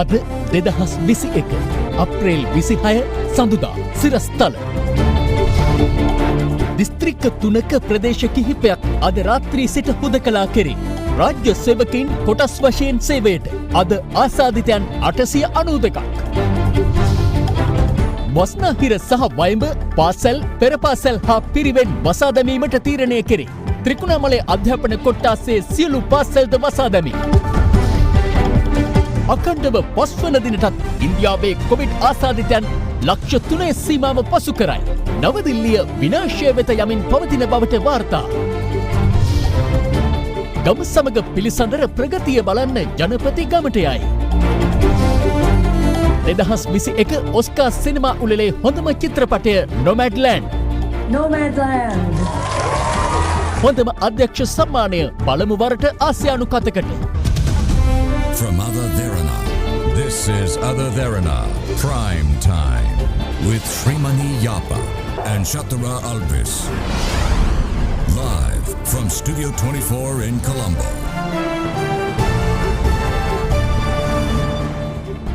අද 2021 අප්‍රේල් 26 සඳුදා සිරස්තල. දිස්ත්‍රික්ක 3ක ප්‍රදේශ කිහිපයක් අද රාත්‍රී සිට හුදකලා කෙරේ. රාජ්‍ය සේවකයින් කොටස් වශයෙන් සේවයට අද ආසාදිතයන් 892ක්. වස්නාහිර සහ වයඹ පාසල් පෙර පාසල් හා පිරිවෙන් වසා දැමීමට තීරණය කෙරේ. ත්‍රිකුණාමලයේ අධ්‍යාපන කොට්ටාසේ සියලු පාසල්ද වසා දැමී. අඛණ්ඩව පස්වන දිනටත් ඉන්දියාවේ කොවිඩ් ආසාදිතයන් ලක්ෂ 3 සීමාව පසු කරයි. නවදිල්ලිය විනාශය වෙත යමින් පවතින බවට වාර්තා. ගම සමග පිළිසඳර ප්‍රගතිය බලන්න ජනපති ගමට යයි. 2021 ඔස්කා සිනමා උළෙලේ හොඳම චිත්‍රපටය නොමැඩ්ලෑන්ඩ්. හොඳම අධ්‍යක්ෂ සම්මානය පළමු වරට ආසියානු කතකට. From Other Therana, this is Other Therana Prime Time with Srimani Yapa and Shatara Alvis. Live from Studio 24 in Colombo.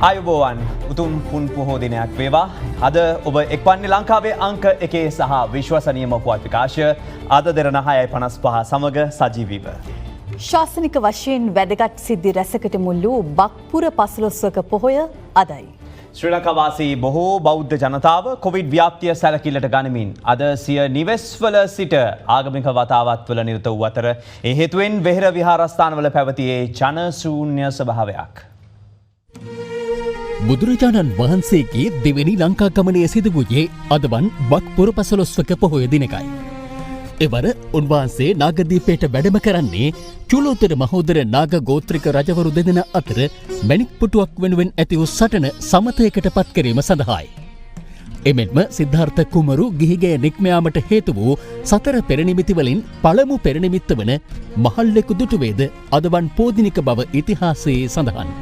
ආයුබෝවන් උතුම් පුන් පොහෝ දිනයක් වේවා. අද ඔබ එක්වන්නේ ලංකාවේ අංක 1 සහ විශ්වසනීයම පුවත් විකාශය අද දෙරණ 6:55 සමග සජීවීව. ශාසනික වශයෙන් වැදගත් සිද්ධි රැසකට මුල් වූ බක්පුර පසළොස්වක පොහොය අදයි. ශ්‍රී ලංකාවාසී බොහෝ බෞද්ධ ජනතාව කොවිඩ් ව්‍යාප්තිය සැලකිල්ලට ගනිමින් අද සිය නිවෙස්වල සිට ආගමික වතාවත්වල නිරත වූ අතර ඒ හේතුවෙන් වෙහෙර විහාරස්ථානවල පැවතියේ ජන ශූන්‍ය ස්වභාවයක්. බුදුරජාණන් වහන්සේගේ දෙවෙනි ලංකා ගමනය සිදු වූයේ අදවන් බක්පුර පසළොස්වක පොහොය දිනකයි. එවර උන්වහන්සේ නාගදීපයට වැඩම කරන්නේ චූලෝත්තර මහෝදර නාග ගෝත්‍රික රජවරු දෙදෙන අතර මැණික් පුටුවක් වෙනුවෙන් ඇති වූ සටන සමතයකට පත් කිරීම සඳහායි. එමෙන්ම සිද්ධාර්ථ කුමරු ගිහිගේ නික්මයාමට හේතු වූ සතර පෙරනිමිති වලින් පළමු පෙරනිමිත්ත වන මහල්ලෙකු දුටුවේද අදවන් පෝදිනික බව ඉතිහාසයේ සඳහන්.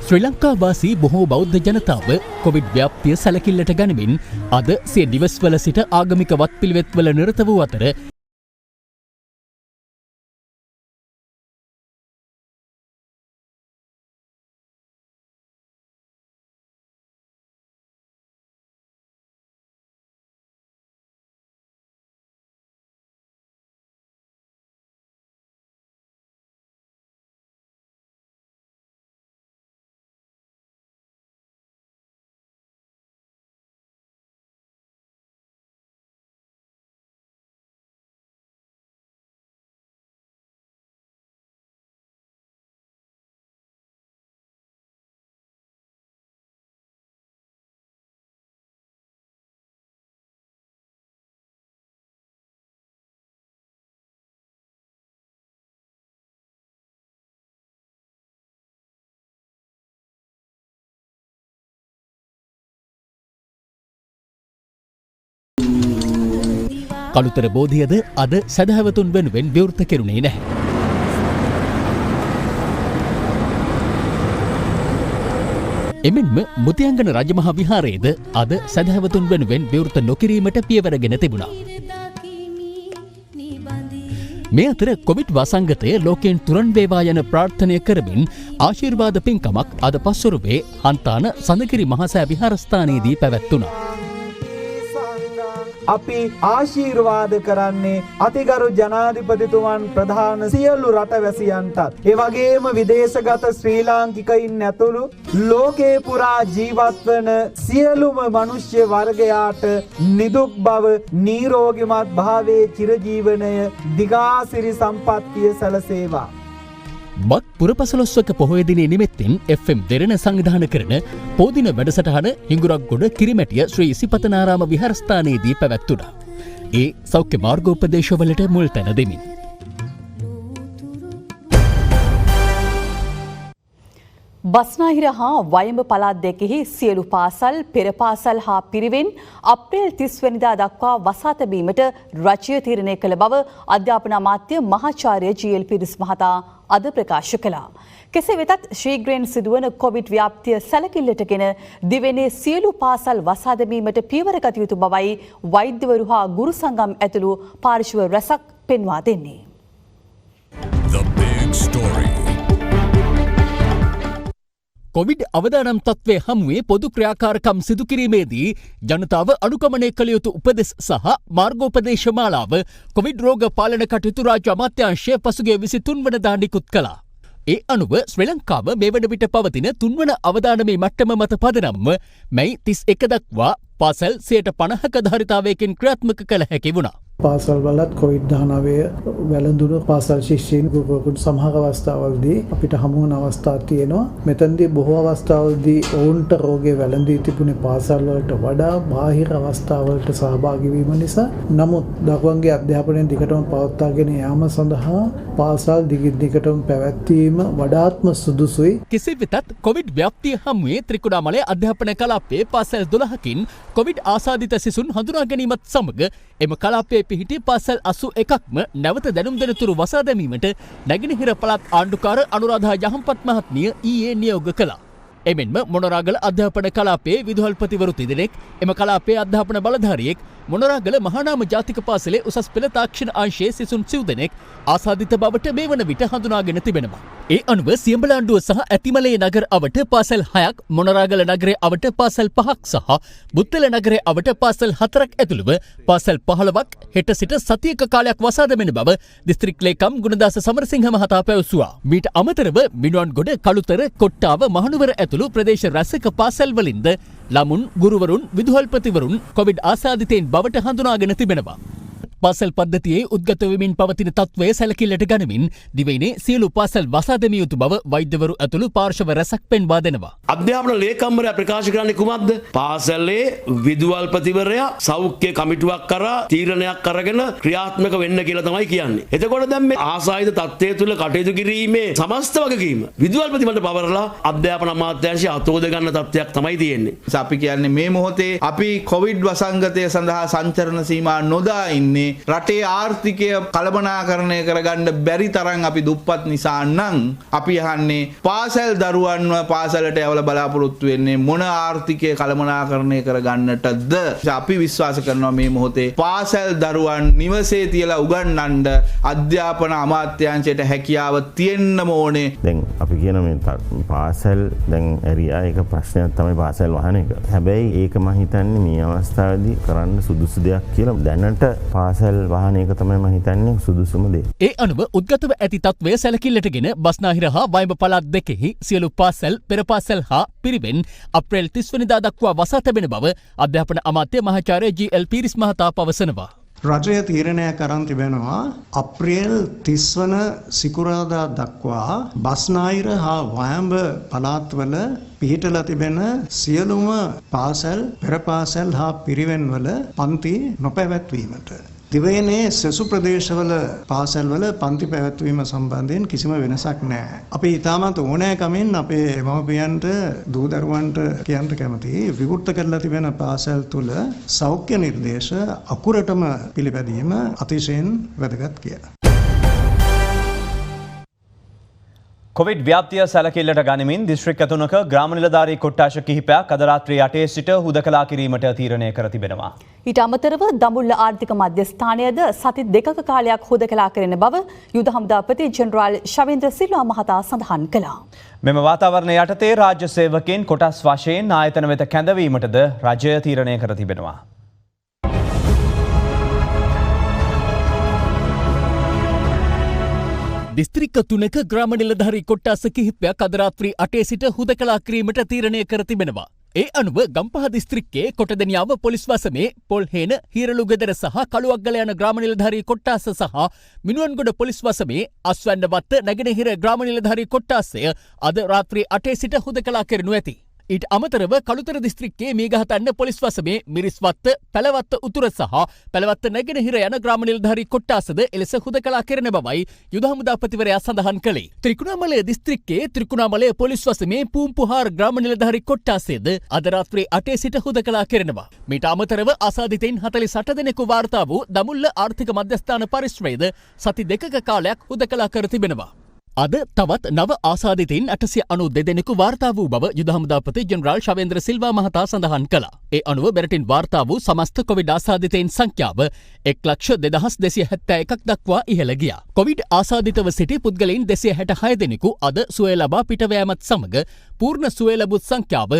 ශ්‍රී ලංකාවාසී බොහෝ බෞද්ධ ජනතාව කොවිඩ් ව්‍යාප්තිය සැලකිල්ලට ගනිමින් අද සිය නිවෙස්වල සිට ආගමික වත්පිළිවෙත්වල නිරත වූ අතර කළුතර බෝධියද අද සැදැහැවතුන් වෙනුවෙන් විවෘත කෙරුණේ නැහැ. එමෙන්ම මුතියංගන රජමහා විහාරයේද අද සැදැහැවතුන් වෙනුවෙන් විවෘත නොකිරීමට පියවරගෙන තිබුණා. මේ අතර කොවිඩ් වසංගතය ලෝකයෙන් තුරන් වේවා යන ප්‍රාර්ථනය කරමින් ආශිර්වාද පින්කමක් අද පස්වරුවේ හන්තාන සඳකිරි මහසෑ විහාරස්ථානයේදී පැවැත්වුණා. අපි ආශිර්වාද කරන්නේ අතිගරු ජනාධිපතිතුමන් ප්‍රධාන සියලු රටවැසියන්ටත් ඒ වගේම විදේශගත ශ්‍රී ලාංකිකයින් ඇතුළු ලෝකේ පුරා ජීවත් වන සියලුම මනුෂ්‍ය වර්ගයාට නිදුක් බව නිරෝගිමත් භාවයේ චිරජීවනය දිගාසිරි සම්පත්තිය සැලසේවා. බක් පුරපසළොස්වක පොහොය දිනේ නිමිත්තෙන් FM දෙරණ සංවිධානය කරන පෝදින වැඩසටහන හිඟුරක්ගොඩ කිරිමැටිය ශ්‍රී සිපතනාරාම විහාරස්ථානයේදී පැවැත්වුණා. ඒ සෞඛ්‍ය මාර්ගෝපදේශවලට මුල් තැන දෙමින්. බස්නාහිර හා වයඹ පළාත් දෙකෙහි සියලු පාසල් පෙර පාසල් හා පිරිවෙන් අප්‍රේල් 30 වෙනිදා දක්වා වසා තැබීමට රජය තීරණය කළ බව අධ්‍යාපන අමාත්‍ය මහාචාර්ය ජී.එල්. පිරිස් මහතා අද ප්‍රකාශ කළා. කෙසේ වෙතත් ශීඝ්‍රයෙන් සිදුවන කොවිඩ් ව්‍යාප්තිය සැලකිල්ලටගෙන දිවෙනේ සියලු පාසල් වසා දැමීමට පියවර ගත යුතු බවයි වෛද්‍යවරු හා ගුරු සංගම් ඇතුළු පාර්ශ්ව රැසක් පෙන්වා දෙන්නේ. The big story. කොවිඩ් අවදානම් තත්ත්වය හමුවේ පොදු ක්‍රියාකාරකම් සිදු කිරීමේදී ජනතාව අනුගමනය කළ යුතු උපදෙස් සහ මාර්ගෝපදේශ මාලාව කොවිඩ් රෝග පාලන කටයුතු රාජ්‍ය අමාත්‍යාංශය පසුගිය 23 වනදා නිකුත් කළා. ඒ අනුව ශ්‍රී ලංකාව මේ වන විට පවතින තුන්වන අවදානමේ මට්ටම මත පදනම්ව මැයි 31 දක්වා පාසල් 50% ධාරිතාවයකින් ක්‍රියාත්මක කළ හැකි වුණා. පාසල් වලත් COVID-19 වැළඳුණු පාසල් ශිෂ්‍යයන් ගුරුවරුන් සමහර අවස්ථාවලදී අපිට හමු වන අවස්ථා තියෙනවා. මෙතනදී බොහෝ අවස්ථාවලදී ඔවුන්ට රෝගය වැළඳී තිබුණේ පාසල් වලට වඩා බාහිර අවස්ථාවලට සහභාගී වීම නිසා. නමුත් දරුවන්ගේ අධ්‍යාපනය දිගටම පවත්වාගෙන යාම සඳහා පාසල් දිගටම පැවැත්වීම වඩාත්ම සුදුසුයි. කෙසේ වෙතත් කොවිඩ් ව්‍යාප්තිය හමුවේ ත්‍රිකුණාමලය අධ්‍යාපන කලාපයේ පාසල් 12කින් කොවිඩ් ආසාදිත සිසුන් හඳුනා ගැනීමත් සමග එම කලාපයේ පිහිටි පාසල් 81ක්ම නැවත දැනුම් දෙනතුරු වසා දැමීමට නැගෙනහිර පළාත් ආණ්ඩුකාර අනුරාධා යහම්පත් මහත්මිය ඊයේ නියෝග කළා. එමෙන්ම මොනරාගල අධ්‍යාපන කලාපයේ විදුහල්පතිවරු තිදෙනෙක්, එම කලාපයේ අධ්‍යාපන බලධාරියෙක්, මොනරාගල මහානාම ජාතික පාසලේ උසස් පෙළ තාක්ෂණ අංශයේ සිසුන් 9 දෙනෙක් ආසාදිත බවට මේ වන විට හඳුනාගෙන තිබෙනවා. ඒ අනුව සියඹලාණ්ඩුව සහ ඇතිමලේ නගර අවට පාසල් 6ක්, මොනරාගල නගරයේ අවට පාසල් 5ක් සහ බුත්තල නගරයේ අවට පාසල් 4ක් ඇතුළුව පාසල් 15ක් හෙට සිට සතියක කාලයක් වසා දැමෙන බව දිස්ත්‍රික් ලේකම් ගුණදාස සමරසිංහ මහතා පැවසුවා. මීට අමතරව මිනුවන්ගොඩ, කළුතර, කොට්ටාව, මහනුවර ඇතුළු ප්‍රදේශ රැසක පාසල් වලින්ද ළමුන්, ගුරුවරුන්, විදුහල්පතිවරුන් කොවිඩ් ආසාදිතයින් බවට හඳුනාගෙන තිබෙනවා. පාසල් පද්ධතියේ උද්ගත වෙමින් පවතින තත්ත්වය සැලකිල්ලට ගනිමින් දිවයිනේ සියලු පාසල් වසා දැමිය යුතු බව වෛද්‍යවරු ඇතුළු පාර්ශව රැසක් පෙන්වා දෙනවා. අධ්‍යාපන ලේකම්වරයා ප්‍රකාශ කරන්නේ කුමක්ද? පාසලේ විදුහල්පතිවරයා සෞඛ්‍ය කමිටුවක් කරා තීරණයක් අරගෙන ක්‍රියාත්මක වෙන්න කියලා තමයි කියන්නේ. එතකොට දැන් මේ ආසාදිත තත්ත්වය තුළ කටයුතු කිරීමේ සමස්ත වගකීම විදුහල්පතිවරට පවරලා අධ්‍යාපන අමාත්‍යාංශය අතෝද ගන්න තත්ත්වයක් තමයි තියෙන්නේ. අපි කියන්නේ මේ මොහොතේ අපි කොවිඩ් වසංගතය සඳහා සංචරණ සීමා නොදා ඉන්නේ රටේ ආර්ථිකය කළමනාකරණය කරගන්න බැරි තරම් අපි දුප්පත් නිසා නම් අපි අහන්නේ පාසල් දරුවන්ව පාසලට යවලා බලාපොරොත්තු වෙන්නේ මොන ආර්ථිකය කළමනාකරණය කරගන්නටද? අපි විශ්වාස කරනවා මේ මොහොතේ පාසල් දරුවන් නිවසේ තියලා උගන්වන්න අධ්‍යාපන අමාත්‍යාංශයට හැකියාව තියෙන්න ඕනේ. දැන් අපි කියන මේ පාසල් දැන් ඇරියා එක ප්‍රශ්නයක් තමයි පාසල් වහන එක. හැබැයි ඒක මම හිතන්නේ මේ අවස්ථාවේදී කරන්න සුදුසු දෙයක් කියලා දැනට පාසල් වාහන එක තමයි මම හිතන්නේ සුදුසුම දේ. ඒ අනුව උද්ගතව ඇති තත්ත්වය සැලකිල්ලටගෙන බස්නාහිර හා වයඹ පළාත් දෙකෙහි සියලු පාසල්, පෙර පාසල් හා පිරිවෙන් අප්‍රේල් 30 වෙනිදා දක්වා වසා තැබෙන බව අධ්‍යාපන අමාත්‍ය මහාචාර්ය ජී.එල්. පීරිස් මහතා පවසනවා. රජය තීරණයක් අරන් තිබෙනවා අප්‍රේල් 30 වන සිකුරාදා දක්වා බස්නාහිර හා වයඹ පළාත්වල පිහිටලා තිබෙන සියලුම පාසල්, පෙර පාසල් හා පිරිවෙන්වල පන්ති නොපැවැත්වීමට. දිවයිනේ සෙසු ප්‍රදේශවල පාසල්වල පන්ති පැවැත්වීම සම්බන්ධයෙන් කිසිම වෙනසක් නැහැ. අපි ඊටමත් ඕනෑකමින් අපේ මව්පියන්ට දූ දරුවන්ට කියන්න කැමතියි විවෘත කරලා තිබෙන පාසල් තුල සෞඛ්‍ය නිර්දේශ අකුරටම පිළිපැදීම අතිශයින් වැදගත් කියලා. කොවිඩ් ව්‍යාප්තිය සැලකිල්ලට ගනිමින් දිස්ත්‍රික්ක 3ක ග්‍රාම නිලධාරී කොට්ටාශ කිහිපයක් අද රාත්‍රී 8 සිට හුදකලා කිරීමට තීරණය කර තිබෙනවා. ඊට අමතරව දඹුල්ල ආර්ථික මධ්‍යස්ථානයද සති 2ක කාලයක් හුදකලා කරන බව යුද හමුදාපති ජෙනරාල් ශවේන්ද්‍ර සිල්වා මහතා සඳහන් කළා. මෙම වාතාවරණය යටතේ රාජ්‍ය සේවකයන් කොටස් වශයෙන් ආයතන වෙත කැඳවීමටද රජය තීරණය කර තිබෙනවා. දිස්ත්‍රික්ක 3ක ග්‍රාම නිලධාරී කොට්ටාස කිහිපයක් අද රාත්‍රී 8 සිට හුදකලා කිරීමට තීරණය කර තිබෙනවා. ඒ අනුව ගම්පහ දිස්ත්‍රික්කයේ කොටදෙනියාව පොලිස් වසමේ පොල්හේන, හීරලුගෙදර සහ කළුවක්ගල යන ග්‍රාම නිලධාරී කොට්ටාස සහ මිනුවන්ගොඩ පොලිස් වසමේ අස්වැන්නවත්ත නැගෙනහිර ග්‍රාම නිලධාරී කොට්ටාසය අද රාත්‍රී 8 සිට හුදකලා කරනු ඇති. ඊට අමතරව කළුතර දිස්ත්‍රික්කයේ මීගහතන්න පොලිස් වසමේ මිරිස්වත්ත, පැලවත්ත උතුර සහ පැලවත්ත නැගෙනහිර යන ග්‍රාම නිලධාරී කොට්ටාසද එලෙස හුදකලා කරන බවයි යුද හමුදාපතිවරයා සඳහන් කළේ. ත්‍රිකුණාමලය දිස්ත්‍රික්කයේ ත්‍රිකුණාමලය පොලිස් වසමේ පූම්පුහාර ග්‍රාම නිලධාරී කොට්ටාසයද අද රාත්‍රී 8 සිට හුදකලා කරනවා. මීට අමතරව අසාදිතයින් 48 දෙනෙකු වාර්තා වූ දඹුල්ල ආර්ථික මධ්‍යස්ථාන පරිශ්‍රයේද සති 2ක කාලයක් හුදකලා කර තිබෙනවා. අද තවත් නව ආසාදිතයින් 892 දෙනෙකු වාර්තා වූ බව යුද හමුදාපති ජෙනරාල් ශවේන්ද්‍ර සිල්වා මහතා සඳහන් කළා. ඒ අනුව මෙරටින් වාර්තා වූ සමස්ත කොවිඩ් ආසාදිතයින් සංඛ්‍යාව 1,02,271ක් දක්වා ඉහළ ගියා. කොවිඩ් ආසාදිතව සිටි පුද්ගලයන් 266 දෙනෙකු අද සුවය ලබා පිටව යාමත් සමග පූර්ණ සුවය ලැබූ සංඛ්‍යාව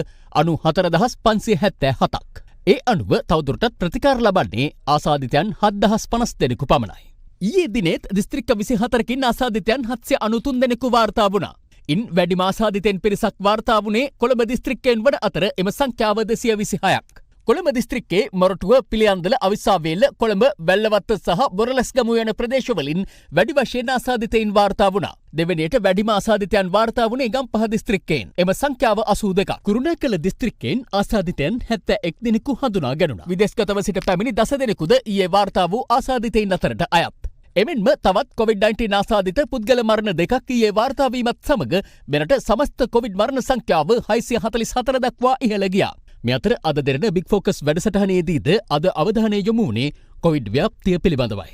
94,577ක්. ඒ අනුව තවදුරටත් ප්‍රතිකාර ලබන්නේ ආසාදිතයන් 7,050 දෙනෙකු පමණයි. ඊයේ දිනෙත් දිස්ත්‍රික්ක 24කින් ආසාදිතයන් 793 දෙනෙකු වාර්තා වුණා. ඉන් වැඩිම ආසාදිතයන් පිරිසක් වාර්තා වුණේ කොළඹ දිස්ත්‍රික්කයෙන් වන අතර එම සංඛ්‍යාව 226ක්. කොළඹ දිස්ත්‍රික්කයේ මොරටුව, පිළියන්දල, අවිස්සාවේල්ල, කොළඹ, වැල්ලවත්ත සහ බොරලැස්ගමුව යන ප්‍රදේශවලින් වැඩි වශයෙන් ආසාදිතයින් වාර්තා වුණා. දෙවැනියට වැඩිම ආසාදිතයන් වාර්තා වුණේ ගම්පහ දිස්ත්‍රික්කයෙන්. එම සංඛ්‍යාව 82ක්. කුරුණෑකල දිස්ත්‍රික්කයෙන් ආසාදිතයන් 71 දෙනෙකු හඳුනා ගැනුණා. විදේශගතව සිට පැමිණි 10 දෙනෙකුද ඊයේ වාර්තා වූ ආසාදිතයින් අතරට අයත්. එමෙන්ම තවත් COVID-19 ආසාදිත පුද්ගල මරණ දෙකක් ඊයේ වාර්තා වීමත් සමග මෙරට සමස්ත කොවිඩ් මරණ සංඛ්‍යාව 644 දක්වා ඉහළ ගියා. මේ අතර අද දෙරණ බිග් ෆෝකස් වැඩසටහනේදීද අද අවධානය යොමු වුණේ කොවිඩ් ව්‍යාප්තිය පිළිබඳවයි.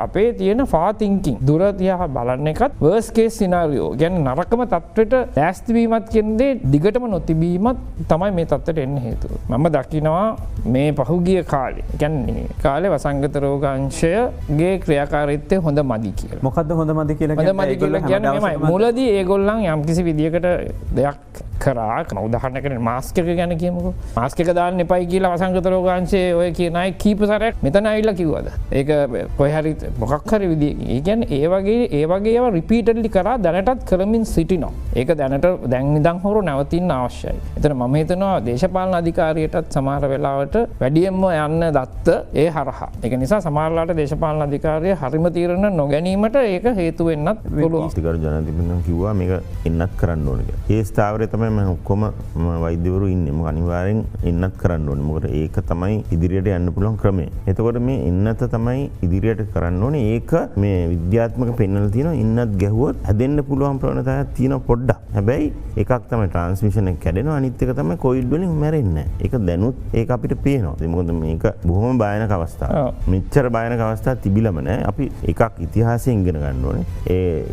අපේ තියෙන ෆා තින්කින් දුර තියා බලන්න එකත් වර්ස් කේස් සිනාරියෝ කියන්නේ නරකම තත්ත්වයට ලෑස්ති වීමත් කියන දේ දිගටම නොතිබීමත් තමයි මේ තත්ත්වයට එන්න හේතුව. මම දකිනවා මේ පහුගිය කාලේ කියන්නේ කාලේ වසංගත රෝග අංශයගේ ක්‍රියාකාරීත්වය හොඳ මදි කියලා. මොකද්ද හොඳ මදි කියලා කියන්නේ? හොඳ මදි කියලා කියන්නේ මෙමය. මුලදී ඒගොල්ලන් යම්කිසි විදියකට දෙයක් කරා. උදාහරණයකට මාස්ක් එක ගැන කියමුකෝ. මාස්ක් එක දාන්න එපයි කියලා වසංගත රෝග අංශයේ ඔය කියන අය කීප සැරයක් මෙතන ඇවිල්ලා කිව්වද? ඒක කොහේ හරි මොකක් හරි විදිහකින් ඒ කියන්නේ ඒ වගේ ඒවා රිපීටඩ්ලි කරා දැනටත් කරමින් සිටිනවා. ඒක දැනට දැන් ඉඳන් හොරු නැවතින්න අවශ්‍යයි. එතන මම හිතනවා දේශපාලන අධිකාරියටත් සමහර වෙලාවට වැඩියෙන්ම යන්න දත්ත ඒ හරහා. ඒක නිසා සමහරලාට දේශපාලන අධිකාරිය හරිම තීරණ නොගැනීමට ඒක හේතු වෙන්නත් පුළුවන්. ඉස්තිකරු ජනාධිපතිතුමා කිව්වා මේක එන්නත් කරන්න ඕනේ කියලා. ඒ ස්ථාවරය තමයි මම ඔක්කොම වෛද්‍යවරු ඉන්නේ. මොකද අනිවාර්යෙන් එන්නත් කරන්න ඕනේ. මොකද ඒක තමයි ඉදිරියට යන්න පුළුවන් ක්‍රමය. එතකොට මේ එන්නත තමයි ඉදිරියට කරන්න ඕනේ. ඒක මේ විද්‍යාත්මක පෙන්වලා තියෙනවා ඉන්නත් ගැහුවොත් හැදෙන්න පුළුවන් ප්‍රවණතාවයක් තියෙනවා පොඩ්ඩක්. හැබැයි එකක් තමයි ට්‍රාන්ස්මිෂන් එක කැඩෙනවා, අනිත් එක තමයි කොවිඩ් වලින් මැරෙන්නේ නැහැ. ඒක දැනුත් ඒක අපිට පේනවා. මොකද මේක බොහොම භයානක අවස්ථාවක්. මෙච්චර භයානක අවස්ථාවක් තිබිලම නැහැ. අපි එකක් ඉතිහාසයෙන් ඉගෙන ගන්න ඕනේ.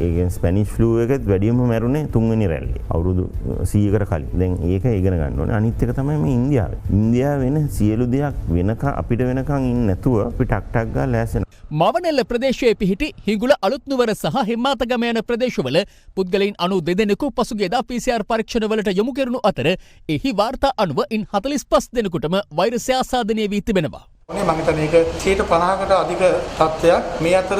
ඒකෙන් ස්පැනිෂ් ෆ්ලූ එකෙත් වැඩිම මැරුණේ 3 වෙනි රැල්ලේ. අවුරුදු 100කට කලින්. දැන් ඒක ඉගෙන ගන්න ඕනේ. අනිත් එක තමයි මේ ඉන්දියාවේ. ඉන්දියාව වෙන සියලු දෙයක් වෙනකන් අපිට වෙනකන් ඉන්නේ නැතුව අපි ටක් ගාලා ලෑසෙන මවනෙල්ල ප්‍රදේශයේ පිහිටි හිඟුල අලුත්නුවර සහ හෙම්මාතගම යන ප්‍රදේශවල පුද්ගලයන් 92 දෙනෙකු පසුගියදා PCR පරීක්ෂණවලට යොමු කෙරුණු අතර එහි වාර්තා අනුව ඉන් 45 දෙනෙකුටම වෛරසය ආසාදනය වී තිබෙනවා. මම හිතන්නේ ඒක 50%කට අධික තත්ත්වයක්. මේ අතර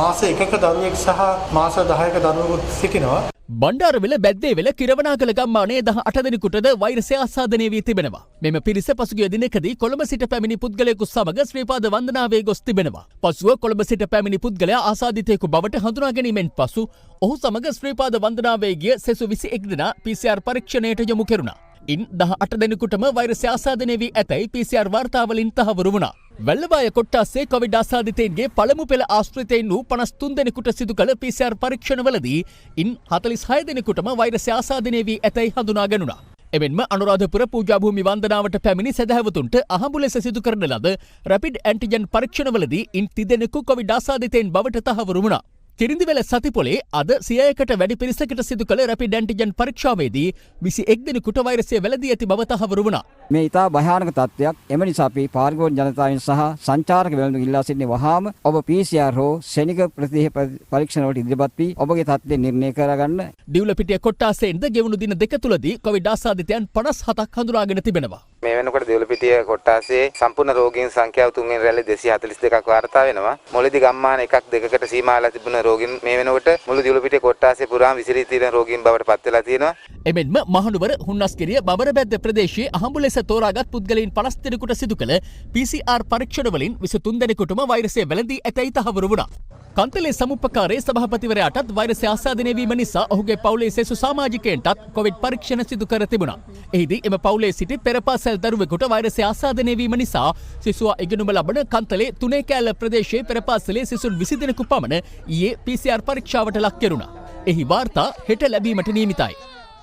මාස 1ක දරුවෙක් සහ මාස 10ක දරුවෙකුත් සිටිනවා. බණ්ඩාරවෙල බැද්දේවෙල කිරවනාගල ගම්මානයේ 18 දෙනෙකුටද වෛරසය ආසාදනය වී තිබෙනවා. මෙම පිරිස පසුගිය දිනකදී කොළඹ සිට පැමිණි පුද්ගලයෙකු සමග ශ්‍රීපාද වන්දනාවේ ගොස් තිබෙනවා. පසුව කොළඹ සිට පැමිණි පුද්ගලයා ආසාදිතයෙකු බවට හඳුනා ගැනීමෙන් පසු ඔහු සමග ශ්‍රීපාද වන්දනාවේ ගිය සෙසු 21 දෙනා PCR පරීක්ෂණයට යොමු කෙරුණා. ඉන් 18 දෙනෙකුටම වෛරසය ආසාදනය වී ඇතැයි PCR වාර්තාවලින් තහවුරු වුණා. වැල්ලවාය කොට්ටාසේ කොවිඩ් ආසාදිතයින්ගේ පළමු පෙළ ආශ්‍රිතයින් වූ 53 දෙනෙකුට සිදු කළ PCR පරීක්ෂණවලදී ඉන් 46 දෙනෙකුටම වෛරසය ආසාදනය වී ඇතැයි හඳුනා ගැනුණා. එමෙන්ම අනුරාධපුර පූජාභූමි වන්දනාවට පැමිණි සැදැහැවතුන්ට අහඹු ලෙස සිදු කරන ලද රැපිඩ් ඇන්ටිජන් පරීක්ෂණවලදී ඉන් 30 දෙනෙකු කොවිඩ් ආසාදිතයින් බවට තහවුරු වුණා. කිරිඳිවැල සතිපොලේ අද 100කට වැඩි පිරිසකට සිදු කළ රැපිඩ් ඇන්ටිජන් පරීක්ෂාවේදී 21 දෙනෙකුට වෛරසය වැළඳී ඇති බව තහවුරු වුණා. මේ ඉතා භයානක තත්ත්වයක්. එම නිසා අපි පාරිභෝගික ජනතාවෙන් සහ සංචාරක වෙළඳ ඉල්ලා සිටින්නේ වහාම ඔබ PCR හෝ ශනික ප්‍රතිහේප පරීක්ෂණ වලට ඉදිරිපත් වී ඔබගේ තත්ත්වය නිර්ණය කරගන්න. දිවුලපිටිය කොට්ටාසෙන්ද ගෙවුණු දින දෙක තුලදී කොවිඩ් ආසාදිතයන් 57ක් හඳුනාගෙන තිබෙනවා. මේ වෙනකොට දිවුලපිටිය කොට්ටාසේ සම්පූර්ණ රෝගීන් සංඛ්‍යාව 3 වෙනි රැල්ලේ 242ක් වාර්තා වෙනවා. මොළදී ගම්මාන එකක් දෙකකට සීමාලා තිබුණ රෝගීන් මේ වෙනකොට මුළු දිවුලපිටිය කොට්ටාසේ පුරාම විසිරී තියෙන රෝගීන් බවට පත් වෙලා තියෙනවා. එමෙන්ම මහනුවර හුන්නස්ගිරිය බබරබැද්ද ප්‍රදේශයේ අහඹු ලෙස තෝරාගත් පුද්ගලයන් 50 දෙනෙකුට සිදු කළ PCR පරීක්ෂණ වලින් 23 දෙනෙකුටම වෛරසය වැළඳී ඇතැයි තහවුරු වුණා. කන්තලේ සමුප්පකාරයේ සභාපතිවරයාටත් වෛරසය ආසාදනය වීම නිසා ඔහුගේ පවුලේ සෙසු සමාජිකයන්ටත් කොවිඩ් පරීක්ෂණ සිදු කර තිබුණා. එහිදී එම පවුලේ සිටි පෙරපාසල් දරුවෙකුට වෛරසය ආසාදනය වීම නිසා සිසුවා ඉගෙනුම ලබන කන්තලේ තුනේකෑල්ල ප්‍රදේශයේ පෙරපාසලේ සිසුන් 20 දෙනෙකු පමණ ඊයේ PCR පරීක්ෂාවට ලක් කෙරුණා. එහි වාර්තා හෙට ලැබීමට නියමිතයි.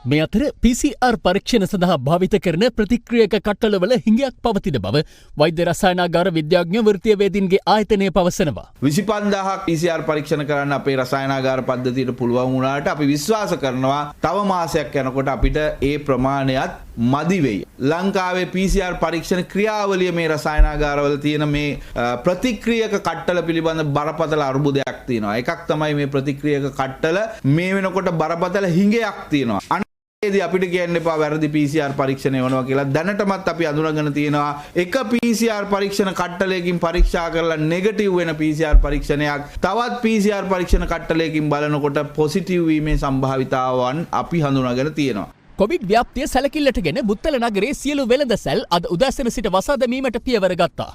මේ අතර PCR පරීක්ෂණ සඳහා භාවිත කරන ප්‍රතික්‍රියක කට්ටලවල හිඟයක් පවතින බව වෛද්‍ය රසායනාගාර විද්‍යාඥ වෘත්තීය වේදීන්ගේ ආයතනය පවසනවා. 25000ක් PCR පරීක්ෂණ කරන්න අපේ රසායනාගාර පද්ධතියට පුළුවන් වුණාට අපි විශ්වාස කරනවා තව මාසයක් යනකොට අපිට ඒ ප්‍රමාණයත් මදි වෙයි. ලංකාවේ PCR පරීක්ෂණ ක්‍රියාවලිය මේ රසායනාගාරවල තියෙන මේ ප්‍රතික්‍රියක කට්ටල පිළිබඳ බරපතල අර්බුදයක් තියෙනවා. එකක් තමයි මේ ප්‍රතික්‍රියක කට්ටල මේ වෙනකොට බරපතල හිඟයක් තියෙනවා. ඒදී අපිට කියන්න එපා වැරදි PCR පරීක්ෂණ වෙනවා කියලා. දැනටමත් අපි අඳුනගෙන තියෙනවා එක PCR පරීක්ෂණ කට්ටලයකින් පරීක්ෂා කරලා නෙගටිව් වෙන PCR පරීක්ෂණයක් තවත් PCR පරීක්ෂණ කට්ටලයකින් බලනකොට පොසිටිව් වීමේ සම්භාවිතාවන් අපි හඳුනාගෙන තියෙනවා. කොවිඩ් ව්‍යාප්තිය සැලකිල්ලටගෙන බුත්තල නගරයේ සියලු වෙළඳසැල් අද උදෑසන සිට වසා දැමීමට පියවර ගත්තා.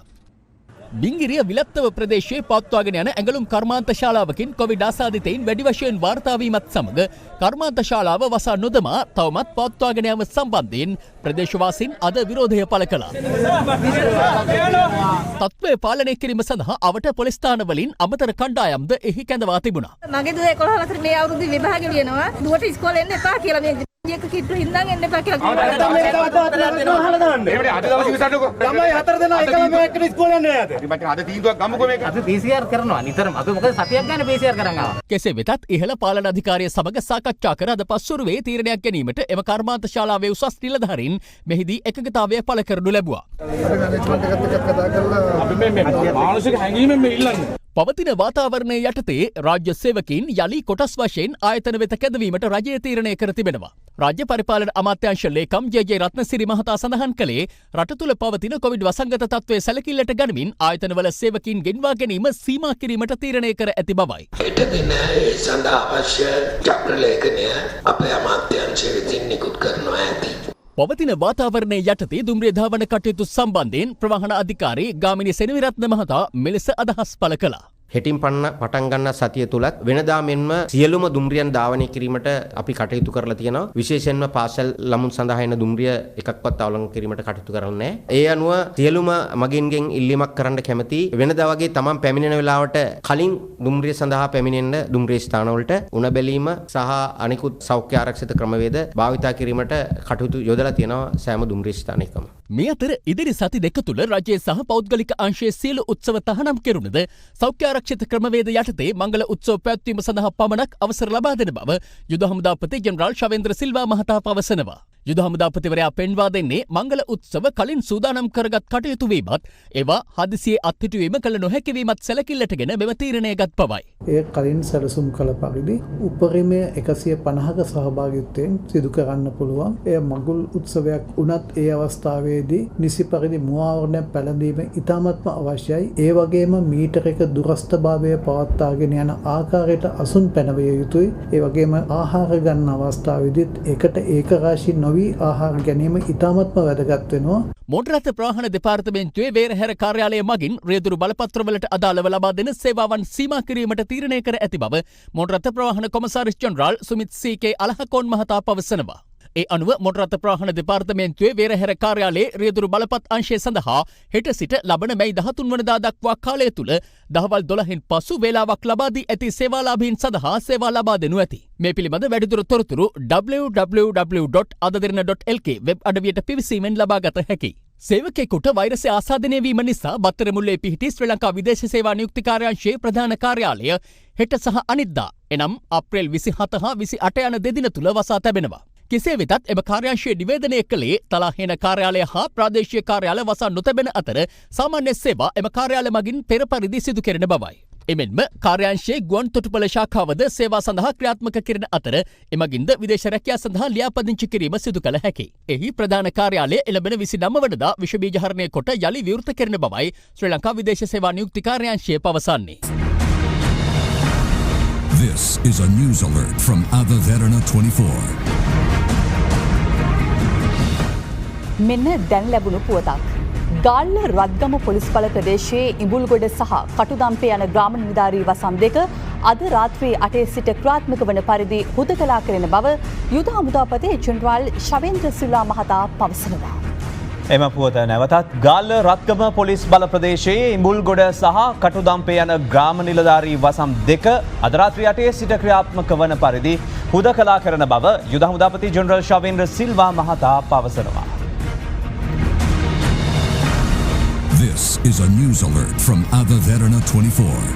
බිංගිරිය විලත්තව ප්‍රදේශයේ පවත්වාගෙන යන ඇඟලුම් කර්මාන්ත ශාලාවකින් කොවිඩ් ආසාදිතයින් වැඩි වශයෙන් වාර්තා වීමත් සමග කර්මාන්ත ශාලාව වසා නොදමා තවමත් පවත්වාගෙන යාම සම්බන්ධයෙන් ප්‍රදේශවාසීන් අද විරෝධය පළ කළා. තත්ත්වය පාලනය කිරීම සඳහා අවට පොලිස් ස්ථානවලින් අමතර කණ්ඩායම්ද එහි කැඳවා තිබුණා. මගේ දුව 11 වසරේ මේ අවුරුදු විභාගෙ ලියනවා. දුවට ඉස්කෝලේ එන්න එපා කියලා මේ එක කිට්ටු හින්දාන් එන්න එපා කියලා කිව්වා. ළමයි 4 දෙනා එකම මේකට ඉස්කෝලේ යන්නේ නැද්ද? අද තීන්දුවක් ගමුකෝ මේක. අපි PCR කරනවා නිතරම. අපි මොකද සතියක් ගන්න PCR කරන් ආවා. කෙසේ වෙතත් ඉහළ පාලන අධිකාරිය සමග සාකච්ඡා කර අද පස්වරුවේ තීරණයක් ගැනීමට එම කර්මාන්ත ශාලාවේ උසස් නිලධාරීන් මෙහිදී එකඟතාවය පළ කරනු ලැබුවා. අපි මේ මානසික හැඟීමෙන් මේ ඉල්ලන්නේ. පවතින වාතාවරණය යටතේ රාජ්‍ය සේවකීන් යලි කොටස් වශයෙන් ආයතන වෙත කැඳවීමට රජය තීරණය කර තිබෙනවා. රාජ්‍ය පරිපාලන අමාත්‍යාංශ ලේකම් ජේ.ජේ. රත්නසිරි මහතා සඳහන් කළේ රට තුළ පවතින කොවිඩ් වසංගත තත්ත්වය සැලකිල්ලට ගනිමින් ආයතනවල සේවකීන් ගෙන්වා ගැනීම සීමා කිරීමට තීරණය කර ඇති බවයි. හෙට දින ඒ සඳහා අවශ්‍ය චක්‍රලේඛනය අපේ අමාත්‍යාංශය විසින් නිකුත් කරනවා ඇති. පවතින වාතාවරණය යටතේ දුම්රිය ධාවන කටයුතු සම්බන්ධයෙන් ප්‍රවාහන අධිකාරී ගාමිණී සෙනවිරත්න මහතා මෙලෙස අදහස් පළ කළා. හෙටින් පටන් ගන්න සතිය තුලත් වෙනදා මෙන්ම සියලුම දුම්රියන් ධාවනය කිරීමට අපි කටයුතු කරලා තියෙනවා. විශේෂයෙන්ම පාසල් ළමුන් සඳහා එන දුම්රිය එකක්වත් අවලංගු කිරීමට කටයුතු කරන්නේ නැහැ. ඒ අනුව සියලුම මගින්ගෙන් ඉල්ලීමක් කරන්න කැමැති වෙනදා වගේ තමන් පැමිණෙන වෙලාවට කලින් දුම්රිය සඳහා පැමිණෙන්න දුම්රිය ස්ථානවලට උණ බැලීම සහ අනිකුත් සෞඛ්‍ය ආරක්ෂිත ක්‍රමවේද භාවිතා කිරීමට කටයුතු යොදලා තියෙනවා සෑම දුම්රිය ස්ථානයකම. මේ අතර ඉදිරි සති දෙක තුළ රජයේ සහ පෞද්ගලික අංශයේ සියලු උත්සව තහනම් කෙරුණද සෞඛ්‍ය ආරක්ෂිත ක්‍රමවේද යටතේ මංගල උත්සව පැවැත්වීම සඳහා පමණක් අවසර ලබා දෙන බව යුද හමුදාපති ජෙනරාල් ශවේන්ද්‍ර සිල්වා මහතා පවසනවා. යුද හමුදාපතිවරයා පෙන්වා දෙන්නේ මංගල උත්සව කලින් සූදානම් කරගත් කටයුතු වීමත් ඒවා හදිසියේ අත්හිටුවීම කළ නොහැකි වීමත් සැලකිල්ලටගෙන මෙම තීරණය ගත් බවයි. එය කලින් සැලසුම් කළ පරිදි උපරිමය 150ක සහභාගීත්වයෙන් සිදු කරන්න පුළුවන්. එය මඟුල් උත්සවයක් වුණත් ඒ අවස්ථාවේදී නිසි පරිදි මුවාවරණය පැළඳීම ඉතාමත්ම අවශ්‍යයි. ඒ වගේම මීටරයක දුරස්ථභාවය පවත්වාගෙන යන ආකාරයට අසුන් පැනවිය යුතුයි. ඒ වගේම ආහාර ගන්න අවස්ථාවේදීත් එකට ඒකරාශී නොවී ආහාර ගැනීම ඉතාමත්ම වැදගත් වෙනවා. මොටර් රථ ප්‍රවාහන දෙපාර්තමේන්තුවේ වේරහැර කාර්යාලය මගින් රියදුරු බලපත්‍රවලට අදාළව ලබා දෙන සේවාවන් සීමා කිරීමට තීරණය කර ඇති බව මොටර් රථ ප්‍රවාහන කොමසාරිස් ජෙනරාල් සුමිත් සී.කේ. අලහකෝන් මහතා පවසනවා. ඒ අනුව මොටර් රථ ප්‍රවාහන දෙපාර්තමේන්තුවේ වේරහැර කාර්යාලයේ රියදුරු බලපත් අංශය සඳහා ට සිට ලබන මැයි 13 වනදා දක්වා කාලය තුල දහවල් 12න් පසු වේලාවක් ලබා දී ඇති සේවාලාභීන් සඳහා සේවා ලබා දෙනු ඇති. මේ පිළිබඳ වැඩිදුර තොරතුරු www.adhaderana.lk වෙබ් අඩවියට පිවිසීමෙන් ලබාගත හැකියි. සේවකයෙකුට වෛරසය ආසාදනය වීම නිසා බත්තර මුල්ලේ පිහිටි ශ්‍රී ලංකා විදේශ සේවා නියුක්ති කාර්යාංශයේ ප්‍රධාන කාර්යාලය හෙට සහ අනිද්දා එනම් අප්‍රේල් 27 හා 28 යන දෙදින තුල වසා තැබෙනවා. කෙසේ වෙතත් එම කාර්යාංශය නිවේදනය කළේ තලාහේන කාර්යාලය හා ප්‍රාදේශීය කාර්යාල වසා නොතැබෙන අතර සාමාන්‍ය සේවා එම කාර්යාල මගින් පෙර පරිදි සිදු කෙරෙන බවයි. එමෙන්ම කාර්යාංශයේ ගුවන් තොටුපළ ශාඛාවද සේවා සඳහා ක්‍රියාත්මක කෙරෙන අතර එමගින්ද විදේශ රැකියා සඳහා ලියාපදිංචි කිරීම සිදු කළ හැකියි. එහි ප්‍රධාන කාර්යාලය එළඹෙන 29 වනදා විෂ බීජහරණය කොට යලි විවෘත කෙරෙන බවයි ශ්‍රී ලංකා විදේශ සේවා නියුක්ති කාර්යාංශය පවසන්නේ. This is a news alert from Adhaderana 24. මෙන්න දැන් ලැබුණු පුවතක්. ගාල්ල රත්ගම පොලිස් බල ප්‍රදේශයේ ඉඹුල්ගොඩ සහ කටුදම්පේ යන ග්‍රාම නිලධාරී වසම් දෙක අද රාත්‍රී 8 සිට ක්‍රියාත්මක වන පරිදි හුදකලා කරන බව යුද හමුදාපති ජෙනරාල් ශවේන්ද්‍ර සිල්වා මහතා පවසනවා. එම පුවත නැවතත් ගාල්ල රත්ගම පොලිස් බල ප්‍රදේශයේ ඉඹුල්ගොඩ සහ කටුදම්පේ යන ග්‍රාම නිලධාරී වසම් දෙක අද රාත්‍රී 8 සිට ක්‍රියාත්මක වන පරිදි හුදකලා කරන බව යුද හමුදාපති ජෙනරල් ශවේන්ද්‍ර සිල්වා මහතා පවසනවා. This is a news alert from Ada Verana 24.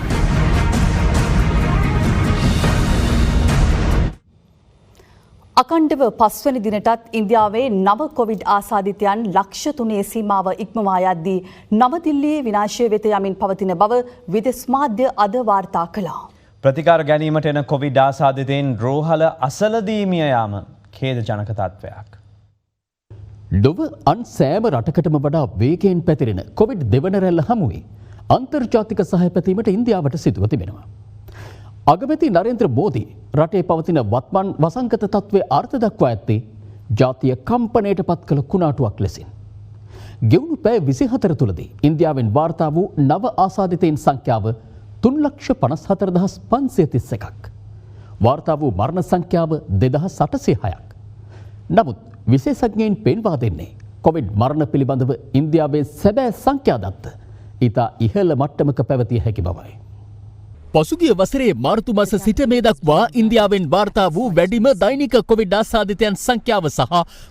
අකණ්ඩව පස්වනි දිනටත් ඉන්දියාවේ නව කොවිඩ් ආසාදිතයන් ලක්ෂ 3 සීමාව ඉක්මවා යද්දී නවදිල්ලියේ විනාශය වෙත යමින් පවතින බව විදේශ මාධ්‍ය අද වාර්තා කළා. ප්‍රතිකාර ගැනීමට එන කොවිඩ් ආසාදිතයින් රෝහල අසලදී මිය යාම ඛේදජනක තත්ත්වයක්. ලොව අන් සෑම රටකටම වඩා වේගයෙන් පැතිරෙන කොවිඩ් දෙවන රැල්ල හමුවේ අන්තර්ජාතික සහයපැතීමට ඉන්දියාවට සිදුව තිබෙනවා. අගමැති නරේන්ද්‍ර මෝදී රටේ පවතින වත්මන් වසංගත තත්ත්වයේ අර්ථ දක්වා ඇත්තේ ජාතිය කම්පනයට පත් කළ කුණාටුවක් ලෙසින්. ගෙවුණු පැය 24 තුළදී ඉන්දියාවෙන් වාර්තා වූ නව ආසාදිතයින් සංඛ්‍යාව 3,54,531ක්. වාර්තා වූ මරණ සංඛ්‍යාව 2,806ක්. නමුත් විශේෂඥයින් පෙන්වා දෙන්නේ කොවිඩ් මරණ පිළිබඳව ඉන්දියාවේ සැබෑ සංඛ්‍යා දත්ත ඉතා ඉහළ මට්ටමක පැවතිය හැකි බවයි. පසුගිය වසරේ මාර්තු මාස සිට මේ දක්වා ඉන්දියාවෙන් වාර්තා වූ වැඩිම දෛනික කොවිඩ් ආසාදිතයන් සංඛ්‍යාව සහ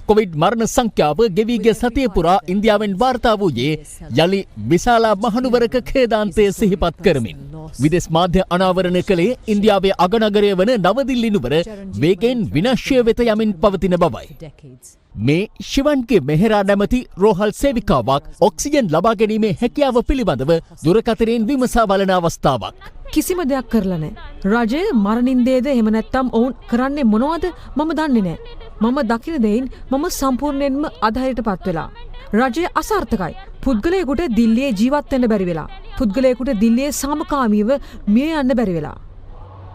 කොවිඩ් මරණ සංඛ්‍යාව ගෙවී ගිය සතිය පුරා ඉන්දියාවෙන් වාර්තා වූයේ යලි විශාලා මහනුවරක ඛේදාන්තය සිහිපත් කරමින්. විදේශ මාධ්‍ය අනාවරණය කළේ ඉන්දියාවේ අගනගරය වන නවදිල්ලි නුවර වේගයෙන් විනාශය වෙත යමින් පවතින බවයි. මේ ශිවන්ගේ මෙහෙරා නැමැති රෝහල් සේවිකාවක් ඔක්සිජන් ලබා ගැනීමේ හැකියාව පිළිබඳව දුරකථනයෙන් විමසා බලන අවස්ථාවක්. කිසිම දෙයක් කරලා නැහැ. රජය මරණින්දේද එහෙම නැත්නම් ඔවුන් කරන්නේ මොනවද මම දන්නේ නැහැ. මම දකින දෙයින් මම සම්පූර්ණයෙන්ම අධෛර්යයටපත් වෙලා. රජය අසාර්ථකයි. පුද්ගලයෙකුට දිල්ලියේ ජීවත් වෙන්න බැරි වෙලා. පුද්ගලයෙකුට දිල්ලියේ සාමකාමීව මිය යන්න බැරි වෙලා.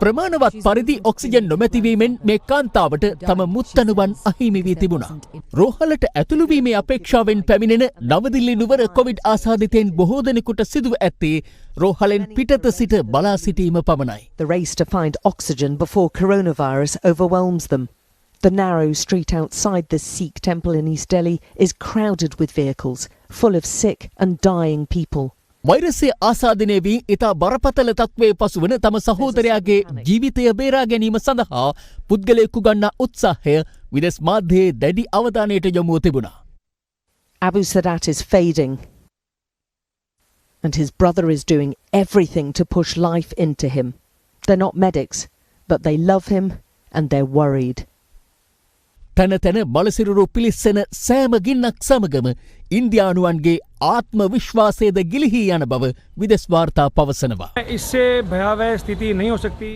ප්‍රමාණවත් පරිදි ඔක්සිජන් නොමැතිවීමෙන් මේ කාන්තාවට තම මුත්තනුවන් අහිමි වී තිබුණා. රෝහලට ඇතුළු වීමේ අපේක්ෂාවෙන් පැමිණෙන නවදිල්ලි නුවර කොවිඩ් ආසාදිතයින් බොහෝ දෙනෙකුට සිදුව ඇත්තේ රෝහලෙන් පිටත සිට බලා සිටීම පමණයි. The race to find oxygen before coronavirus overwhelms them. The narrow street outside the Sikh temple in East Delhi is crowded with vehicles, full of sick and dying people. වෛරසය ආසාදනය වී ඉතා බරපතල තත්ත්වයේ පසුවන තම සහෝදරයාගේ ජීවිතය බේරා ගැනීම සඳහා පුද්ගලයෙකු ගන්නා උත්සාහය විදේශ මාධ්‍යයේ දැඩි අවධානයට යොමුව තිබුණා. Abu Sadat is fading, and his brother is doing everything to push life into him. They're not medics, but they love him and they're worried. තන තැන මලසිරුරු පිලිස්සෙන සෑම ගින්නක් සමගම ඉන්දියානුවන්ගේ ආත්ම විශ්වාසයද ගිලිහී යන බව විදේශ වාර්තා පවසනවා.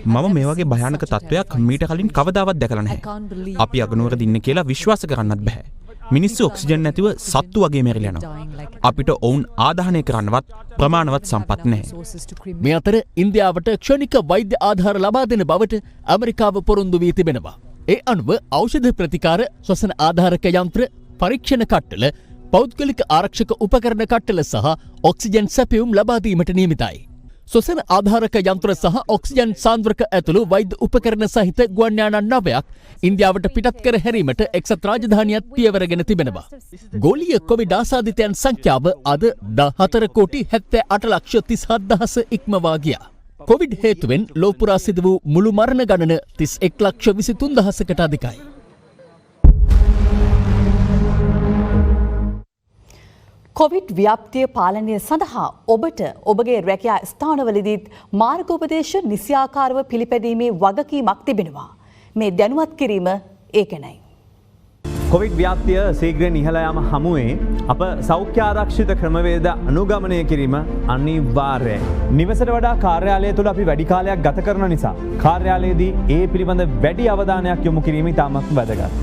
මම මේ වගේ භයානක තත්ත්වයක් මීට කලින් කවදාවත් දැකලා නැහැ. අපි අගනුවර දින්න කියලා විශ්වාස කරන්නත් බෑ. මිනිස්සු ඔක්සිජන් නැතිව සත්තු වගේ මැරිලා යනවා. අපිට ඔවුන් ආදාහනය කරන්නවත් ප්‍රමාණවත් සම්පත් නැහැ. මේ අතර ඉන්දියාවට ක්ෂණික වෛද්‍ය ආධාර ලබා දෙන බවට ඇමරිකාව පොරොන්දු වී තිබෙනවා. ඒ අනුව ඖෂධ ප්‍රතිකාර ශ්වසන ආධාරක යන්ත්‍ර පරීක්ෂණ කට්ටල පෞද්ගලික ආරක්ෂක උපකරණ කට්ටල සහ ඔක්සිජන් සැපයුම් ලබා දීමට නියමිතයි. ශ්වසන ආධාරක යන්ත්‍ර සහ ඔක්සිජන් සාන්ද්‍රක ඇතුළු වෛද්‍ය උපකරණ සහිත ගුවන් යාන 9ක් ඉන්දියාවට පිටත් කර හැරීමට එක්සත් රාජධානියත් පියවරගෙන තිබෙනවා. ගෝලීය කොවිඩ් ආසාදිතයන් සංඛ්‍යාව අද 14,78,37,000 ඉක්මවා ගියා. කොවිඩ් හේතුවෙන් ලෝපුරා සිදු වූ මුළු මරණ ගණන 31,23,000කට අධිකයි. කොවිඩ් ව්‍යාප්තිය පාලනය සඳහා ඔබට ඔබගේ රැකියා ස්ථානවලදීත් මාර්ගෝපදේශ නිසියාකාරව පිළිපැදීමේ වගකීමක් තිබෙනවා. මේ දැනුවත් කිරීම ඒකනයි. කොවිඩ් ව්‍යාප්තිය සීග්‍රයෙන් ඉහළ යාම හමුවේ අප සෞඛ්‍ය ආරක්ෂිත ක්‍රමවේද අනුගමනය කිරීම අනිවාර්යයි. නිවසට වඩා කාර්යාලය තුළ අපි වැඩි කාලයක් ගත කරන නිසා කාර්යාලයේදී ඒ පිළිබඳ වැඩි අවධානයක් යොමු කිරීම ඉතාමත් වැදගත්.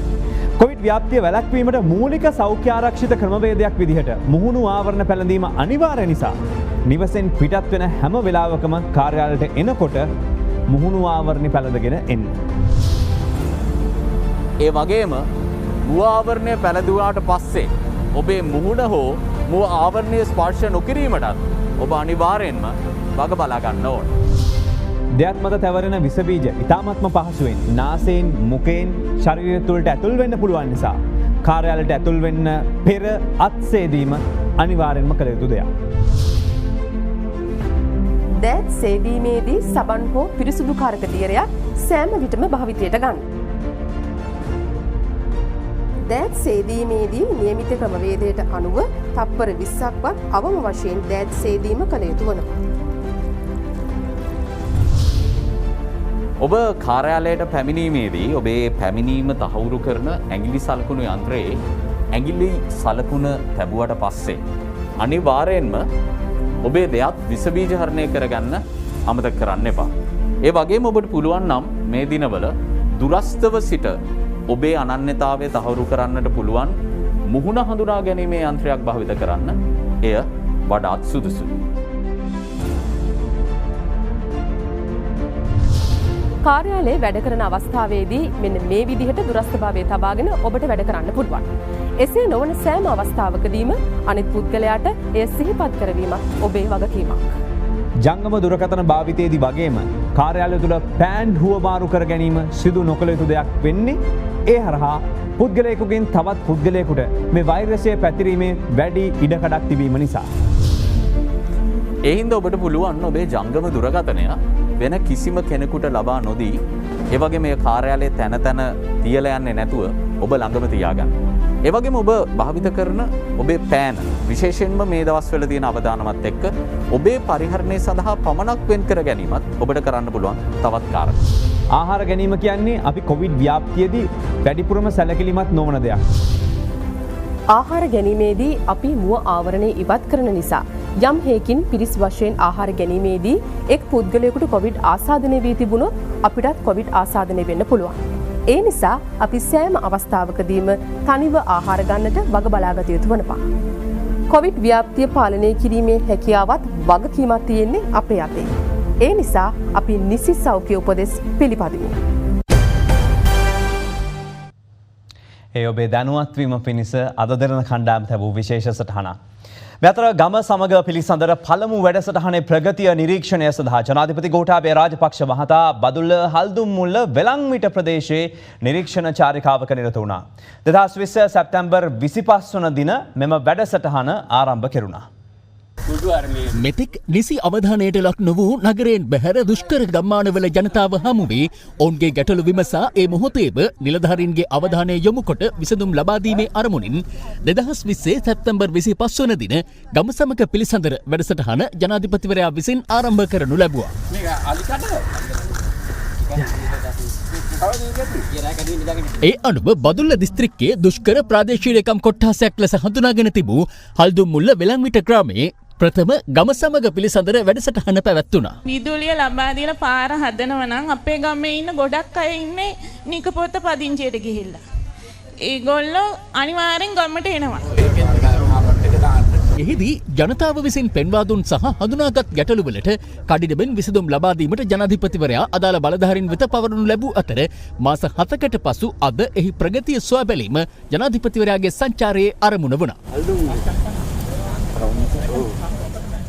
කොවිඩ් ව්‍යාප්තිය වැළැක්වීමට මූලික සෞඛ්‍ය ආරක්ෂිත ක්‍රමවේදයක් විදිහට මුහුණු ආවරණ පැළඳීම අනිවාර්ය නිසා නිවසෙන් පිටත් වෙන හැම වෙලාවකම කාර්යාලයට එනකොට මුහුණු ආවරණ පැළඳගෙන එන්න. ඒ වගේම මුව ආවරණය පැළඳුවාට පස්සේ ඔබේ මුහුණ හෝ මුව ආවරණය ස්පර්ශ නොකිරීමටත් ඔබ අනිවාර්යෙන්ම වග බලා ගන්න ඕන. දෙයක් මත තැවරෙන විස බීජ ඉතාමත්ම පහසුවෙන් නාසයෙන් මුඛයෙන් ශරීරය තුළට ඇතුල් වෙන්න පුළුවන් නිසා කාර්යාලයට ඇතුල් වෙන්න පෙර අත්සේදීම අනිවාර්යෙන්ම කළ යුතු දෙයක්. දෑත් සේදීමේදී සබන් හෝ පිරිසුදු කාරක දියරයක් සෑම විටම භාවිතයට ගන්න. දෑත් සේදීමේදී නියමිත ක්‍රමවේදයට අනුව තප්පර 20ක්වත් අවම වශයෙන් දෑත් සේදීම කළ යුතු වනවා. ඔබ කාර්යාලයට පැමිණීමේදී ඔබේ පැමිණීම තහවුරු කරන ඇඟිලි සලකුණු යන්ත්‍රයේ ඇඟිලි සලකුණ තැබුවට පස්සේ අනිවාර්යෙන්ම ඔබේ දෙයත් විස බීජහරණය කරගන්න අමතක කරන්න එපා. ඒ වගේම ඔබට පුළුවන් නම් මේ දිනවල දුරස්තව සිට ඔබේ අනන්‍යතාවය තහවුරු කරන්නට පුළුවන් මුහුණ හඳුනා ගැනීමේ යන්ත්‍රයක් භාවිත කරන්න එය වඩාත් සුදුසුයි. කාර්යාලයේ වැඩ කරන අවස්ථාවේදී මෙන්න මේ විදිහට දුරස්ථභාවය තබාගෙන ඔබට වැඩ කරන්න පුළුවන්. එසේ නොවන සෑම අවස්ථාවකදීම අනිත් පුද්ගලයාට එය සිහිපත් කරවීමත් ඔබේ වගකීමක්. ජංගම දුරකථන භාවිතයේදී වගේම කාර්යාලය තුළ පෑන් හුවමාරු කර ගැනීම සිදු නොකළ යුතු දෙයක් වෙන්නේ ඒ හරහා පුද්ගලයෙකුගෙන් තවත් පුද්ගලයෙකුට මේ වෛරසය පැතිරීමේ වැඩි ඉඩකඩක් තිබීම නිසා. ඒ හින්දා ඔබට පුළුවන් ඔබේ ජංගම දුරකථනය වෙන කිසිම කෙනෙකුට ලබා නොදී ඒ වගේ මේ කාර්යාලයේ තැන තැන තියලා යන්නේ නැතුව ඔබ ළඟම තියාගන්න. ඒ වගේම ඔබ භාවිත කරන ඔබේ පෑන විශේෂයෙන්ම මේ දවස්වල තියෙන අවදානමත් එක්ක ඔබේ පරිහරණය සඳහා පමණක් වෙන් කර ගැනීමත් ඔබට කරන්න පුළුවන් තවත් කාරණා. ආහාර ගැනීම කියන්නේ අපි කොවිඩ් ව්‍යාප්තියේදී වැඩිපුරම සැලකිලිමත් නොවන දෙයක්. ආහාර ගැනීමේදී අපි මුව ආවරණය ඉවත් කරන නිසා යම් හේකින් පිරිස් වශයෙන් ආහාර ගැනීමේදී එක් පුද්ගලයෙකුට කොවිඩ් ආසාදනය වී තිබුණොත් අපිටත් කොවිඩ් ආසාදනය වෙන්න පුළුවන්. ඒ නිසා අපි සෑම අවස්ථාවකදීම තනිව ආහාර ගන්නට වග බලාගත යුතු වනවා. කොවිඩ් ව්‍යාප්තිය පාලනය කිරීමේ හැකියාවත් වගකීමක් තියෙන්නේ අපේ අතේ. ඒ නිසා අපි නිසි සෞඛ්‍ය උපදෙස් පිළිපදිමු. ඒ ඔබේ දැනුවත්වීම පිණිස අද දෙරණ කණ්ඩායම් තැබූ විශේෂ සටහනක්. මෙතර ගම සමග පිළිසඳර පළමු වැඩසටහනේ ප්‍රගතිය නිරීක්ෂණය සඳහා ජනාධිපති ගෝඨාභය රාජපක්ෂ මහතා බදුල්ල හල්දුම්මුල්ල වෙලංවිට ප්‍රදේශයේ නිරීක්ෂණ චාරිකාවක නිරත වුණා. 2020 සැප්තැම්බර් 25 වන දින මෙම වැඩසටහන ආරම්භ කෙරුණා. මෙතෙක් නිසි අවධානයට ලක් නොවූ නගරයෙන් බැහැර දුෂ්කර ගම්මානවල ජනතාව හමුවේ ඔවුන්ගේ ගැටලු විමසා ඒ මොහොතේම නිලධාරීන්ගේ අවධානය යොමුකොට විසඳුම් ලබා දීමේ අරමුණින් 2020 සැප්තැම්බර් 25 වන දින ගම සමග පිළිසඳර වැඩසටහන ජනාධිපතිවරයා විසින් ආරම්භ කරනු ලැබුවා. ඒ අනුව බදුල්ල දිස්ත්‍රික්කයේ දුෂ්කර ප්‍රාදේශීය ලේකම් කොට්ටාසයක් ලෙස හඳුනාගෙන තිබූ හල්දුම්මුල්ල වෙලංවිට ග්‍රාමයේ ප්‍රථම ගම සමග පිළිසඳර වැඩසටහන පැවැත්වුණා. විදුලිය ලබා දීලා පාර හදනවා නම් අපේ ගමේ ඉන්න ගොඩක් අය ඉන්නේ නිකපොත පදිංචියට ගිහිල්ලා. ඒගොල්ලෝ අනිවාර්යෙන් ගමට එනවා. එහිදී ජනතාව විසින් පෙන්වා දුන් සහ හඳුනාගත් ගැටලුවලට කඩිනමින් විසඳුම් ලබා දීමට ජනාධිපතිවරයා අදාළ බලධාරීන් වෙත පවරනු ලැබූ අතර මාස 7කට පසු අද එහි ප්‍රගතිය සොයා බැලීම ජනාධිපතිවරයාගේ සංචාරයේ අරමුණ වුණා.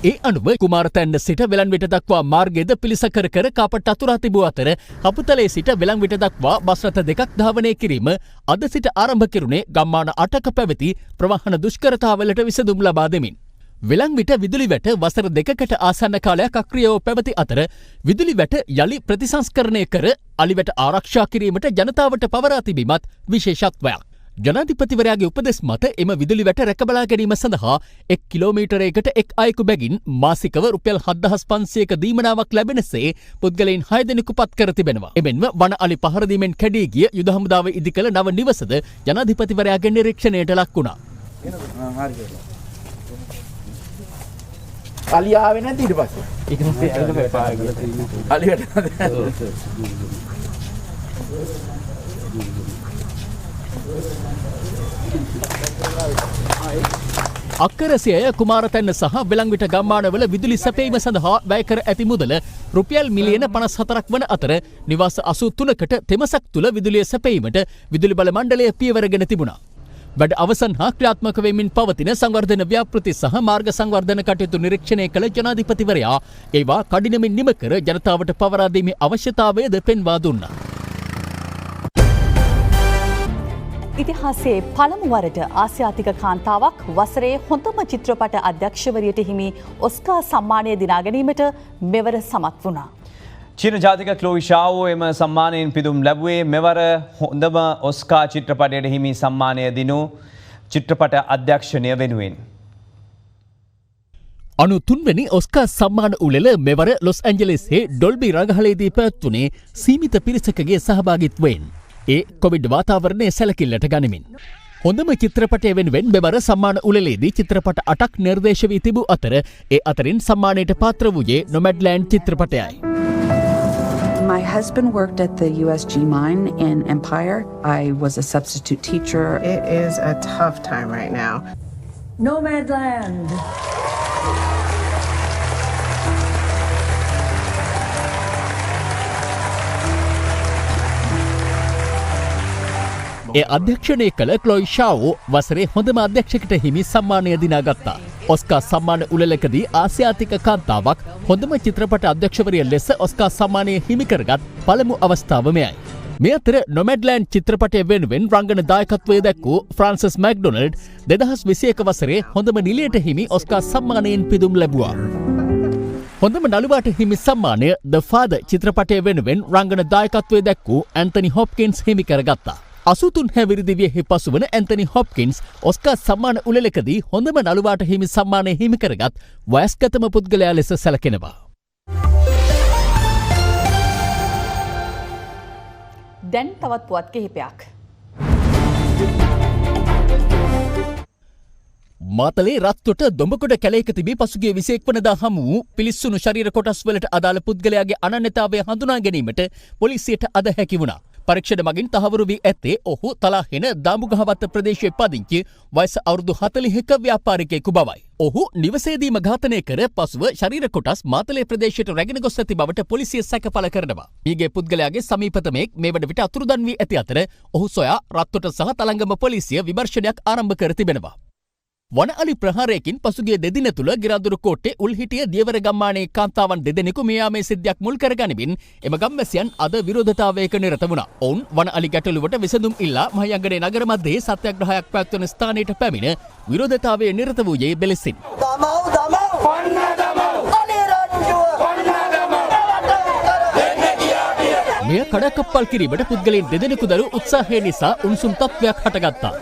ඒ අනුව කුමාරතැන්න සිට වෙලන්විට දක්වා මාර්ගයද පිළිසකර කර කාපට අතුරා තිබූ අතර හපුතලේ සිට වෙලන්විට දක්වා බස් රථ දෙකක් ධාවනය කිරීම අද සිට ආරම්භ කෙරුණේ ගම්මාන 8ක පැවති ප්‍රවාහන දුෂ්කරතාවලට විසඳුම් ලබා දෙමින්. වෙලන්විට විදුලි වැට වසර 2කට ආසන්න කාලයක් අක්‍රියව පැවති අතර විදුලි වැට යළි ප්‍රතිසංස්කරණය කර අලිවැට ආරක්ෂා කිරීමට ජනතාවට පවරා තිබීමත් විශේෂත්වයක්. ජනාධිපතිවරයාගේ උපදෙස් මත එම විදුලි වැට රැකබලා ගැනීම සඳහා 1 කිලෝමීටරයකට එක් අයෙකු බැගින් මාසිකව රුපියල් 7500ක දීමනාවක් ලැබෙනසේ පුද්ගලයන් 6 දෙනෙකු පත් කර තිබෙනවා. එමෙන්ම වන අලි පහර දීමෙන් කැඩී ගිය යුද හමුදාව ඉදිකළ නව නිවසද ජනාධිපතිවරයාගේ නිරීක්ෂණයට ලක් වුණා. අලි ආවේ නැද්ද ඊට පස්සේ? ඊට පස්සේ ඇවිල්ලා එපා කියලා තියෙනවා. අලියට අක්කරසිය කුමාරතැන්න සහ වෙලංවිට ගම්මානවල විදුලි සැපයීම සඳහා වැය කර ඇති මුදල රුපියල් මිලියන 54ක් වන අතර නිවාස 83කට තෙමසක් තුළ විදුලිය සැපයීමට විදුලි බල මණ්ඩලය පියවරගෙන තිබුණා. වැඩ අවසන් හා ක්‍රියාත්මක වෙමින් පවතින සංවර්ධන ව්‍යාපෘති සහ මාර්ග සංවර්ධන කටයුතු නිරීක්ෂණය කළ ජනාධිපතිවරයා ඒවා කඩිනමින් නිම කර ජනතාවට පවරා දීමේ අවශ්‍යතාවයද පෙන්වා දුන්නා. ඉතිහාසයේ පළමු වරට ආසියාතික කාන්තාවක් වසරේ හොඳම චිත්‍රපට අධ්‍යක්ෂවරියට හිමි ඔස්කා සම්මානය දිනා ගැනීමට මෙවර සමත් වුණා. චීන ජාතික ක්ලෝයි ෂාවෝ එම සම්මානයෙන් පිදුම් ලැබුවේ මෙවර හොඳම ඔස්කා චිත්‍රපටයට හිමි සම්මානය දිනු චිත්‍රපට අධ්‍යක්ෂණය වෙනුවෙන්. 93 වෙනි ඔස්කා සම්මාන උළෙල මෙවර ලොස් ඇන්ජලිස්හි ඩොල්බි රඟහලේදී පැවැත්වුණේ සීමිත පිරිසකගේ සහභාගීත්වයෙන්. ඒ කොවිඩ් වාතාවරණය සැලකිල්ලට ගනිමින්. හොඳම චිත්‍රපටය වෙනුවෙන් මෙවර සම්මාන උළෙලේදී චිත්‍රපට 8ක් නිර්දේශ වී තිබූ අතර ඒ අතරින් සම්මානයට පාත්‍ර වූයේ නොමැඩ්ලෑන්ඩ් චිත්‍රපටයයි. My husband worked at the USG mine in Empire. I was a substitute teacher. It is a tough time right now. Nomadland. ඒ අධ්‍යක්ෂණය කළ ක්ලොයි ෂාවෝ වසරේ හොඳම අධ්‍යක්ෂකට හිමි සම්මානය දිනාගත්තා. ඔස්කා සම්මාන උළෙලකදී ආසියාතික කාන්තාවක් හොඳම චිත්‍රපට අධ්‍යක්ෂවරිය ලෙස ඔස්කා සම්මානය හිමි කරගත් පළමු අවස්ථාව මෙයයි. මේ අතර නොමැඩ්ලෑන්ඩ් චිත්‍රපටය වෙනුවෙන් රංගන දායකත්වය දැක්වූ ෆ්‍රාන්සිස් මැක්ඩොනල්ඩ් 2021 වසරේ හොඳම නිලියට හිමි ඔස්කා සම්මානයෙන් පිදුම් ලැබුවා. හොඳම නළුවාට හිමි සම්මානය ද ෆාදර් චිත්‍රපටය වෙනුවෙන් රංගන දායකත්වය දැක්වූ ඇන්තනි හොප්කින්ස් හිමි කරගත්තා. 83 හැවිරිදිවියෙහි පසුවන ඇන්තනි හොප්කින්ස් ඔස්කා සම්මාන උළෙලකදී හොඳම නළුවාට හිමි සම්මානය හිමි කරගත් වයස්ගතම පුද්ගලයා ලෙස සැලකෙනවා. දැන් තවත් පුවත් කිහිපයක්. මාතලේ රත්තොට දොඹකොඩ කැලයක තිබී පසුගිය 21 වනදා හමු වූ පිලිස්සුණු ශරීර කොටස් වලට අදාළ පුද්ගලයාගේ අනන්‍යතාවය හඳුනා ගැනීමට පොලිසියට අද හැකි වුණා. පරීක්ෂණ මගින් තහවුරු වී ඇත්තේ ඔහු තලාහෙන දාඹුගහවත්ත ප්‍රදේශයේ පදිංචි වයස අවුරුදු 40ක ව්‍යාපාරිකයෙකු බවයි. ඔහු නිවසේදීම ඝාතනය කර පසුව ශරීර කොටස් මාතලේ ප්‍රදේශයට රැගෙන ගොස් ඇති බවට පොලිසිය සැකපල කරනවා. ඊගේ පුද්ගලයාගේ සමීපතමෙක් මේ වන විට අතුරුදන් වී ඇති අතර ඔහු සොයා රත්තොට සහ තලංගම පොලිසිය විමර්ශනයක් ආරම්භ කර තිබෙනවා. වන අලි ප්‍රහාරයකින් පසුගිය දෙදින තුළ ගිරාදුරු කෝට්ටේ උල්හිටිය දියවර ගම්මානයේ කාන්තාවන් දෙදෙනෙකු මේ යාමේ සිද්ධියක් මුල් කරගනිමින් එම ගම්වැසියන් අද විරෝධතාවයක නිරත වුණා. ඔවුන් වන අලි ගැටලුවට විසඳුම් ඉල්ලා මහයංගනේ නගර මැදේ සත්‍යග්‍රහයක් පැවැත්වන ස්ථානයට පැමිණ විරෝධතාවයේ නිරත වූයේ බෙලෙසින්. මෙය කඩකප්පල් කිරීමට පුද්ගලයන් දෙදෙනෙකු දරු උත්සාහය නිසා උණුසුම් තත්ත්වයක් හටගත්තා.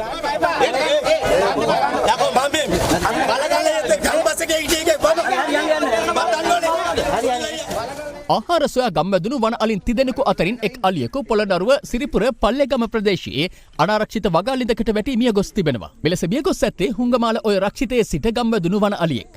ආහාර සොයා ගම්මැදුණු වන අලින් තිදෙනෙකු අතරින් එක් අලියෙකු පොළොන්නරුව සිරිපුර පල්ලේගම ප්‍රදේශයේ අනාරක්ෂිත වගාලිඳකට වැටී මිය ගොස් තිබෙනවා. මෙලෙස මිය ගොස් ඇත්තේ හුංගමාල ඔය රක්ෂිතයේ සිට ගම්මැදුණු වන අලියෙක්.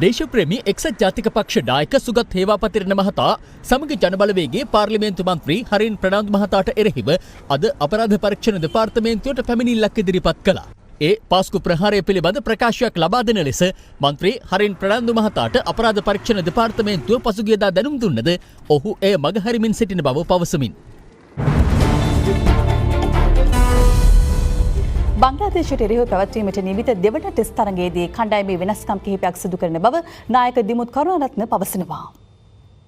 දේශප්‍රේමී එක්සත් ජාතික පක්ෂ නායක සුගත් හේවාපතිරණ මහතා සමග ජනබලවේගයේ පාර්ලිමේන්තු මන්ත්‍රී හරින් ප්‍රනාන්දු මහතාට එරෙහිව අද අපරාධ පරීක්ෂණ දෙපාර්තමේන්තුවට පැමිණිල්ලක් ඉදිරිපත් කළා. ඒ පාස්කු ප්‍රහාරය පිළිබඳ ප්‍රකාශයක් ලබා දෙන ලෙස මන්ත්‍රී හරින් ප්‍රනාන්දු මහතාට අපරාධ පරීක්ෂණ දෙපාර්තමේන්තුව පසුගියදා දැනුම් දුන්නද ඔහු එය මගහරිමින් සිටින බව පවසමින්. බංග්ලාදේශයට එරෙහිව පැවැත්වීමට නියමිත දෙවන ටෙස්ට් තරඟයේදී කණ්ඩායමේ වෙනස්කම් කිහිපයක් සිදු කරන බව නායක දිමුත් කරුණාරත්න පවසනවා.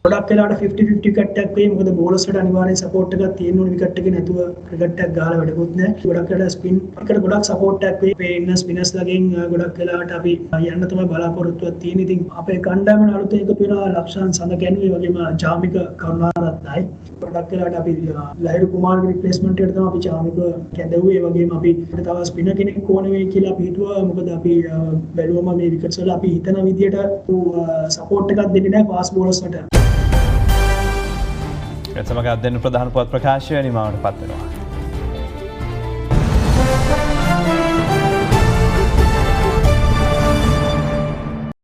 ගොඩක් වෙලාවට 50-50 විකට් එකක් වෙයි. මොකද බෝලර්ස්ට අනිවාර්යෙන් සපෝට් එකක් තියෙන්න ඕනේ විකට් එකේ නැතුව ක්‍රිකට් එකක් ගහලා වැඩකුත් නැහැ. ගොඩක් වෙලාවට ස්පින් එකට ගොඩක් සපෝට් එකක් වෙයි. මේ ඉන්න ස්පිනර්ස්ලාගෙන් ගොඩක් වෙලාවට අපි යන්න තමයි බලාපොරොත්තුවක් තියෙන්නේ. ඉතින් අපේ කණ්ඩායමේ අලුතෙන් එකතු වෙනවා ලක්ෂාන් සඳකැණු ඒ වගේම ජාමික කරුණාරත්නයි. ගොඩක් වෙලාවට අපි ලහිරු කුමාරගේ රිප්ලේස්මන්ට් එකට තමයි අපි ජාමික කැඳවුවේ. ඒ වගේම අපි තව ස්පිනර් කෙනෙක් ඕන වෙයි කියලා අපි හිතුවා. මොකද අපි බැලුවම මේ විකට්ස් වල අපි හිතන විදියට සපෝට් එකක් දෙන්නේ නැහැ ෆාස්ට් බෝලර්ස්ට. සමග අද දෙන ප්‍රධාන පුවත් ප්‍රකාශය නිමවට පත් වෙනවා.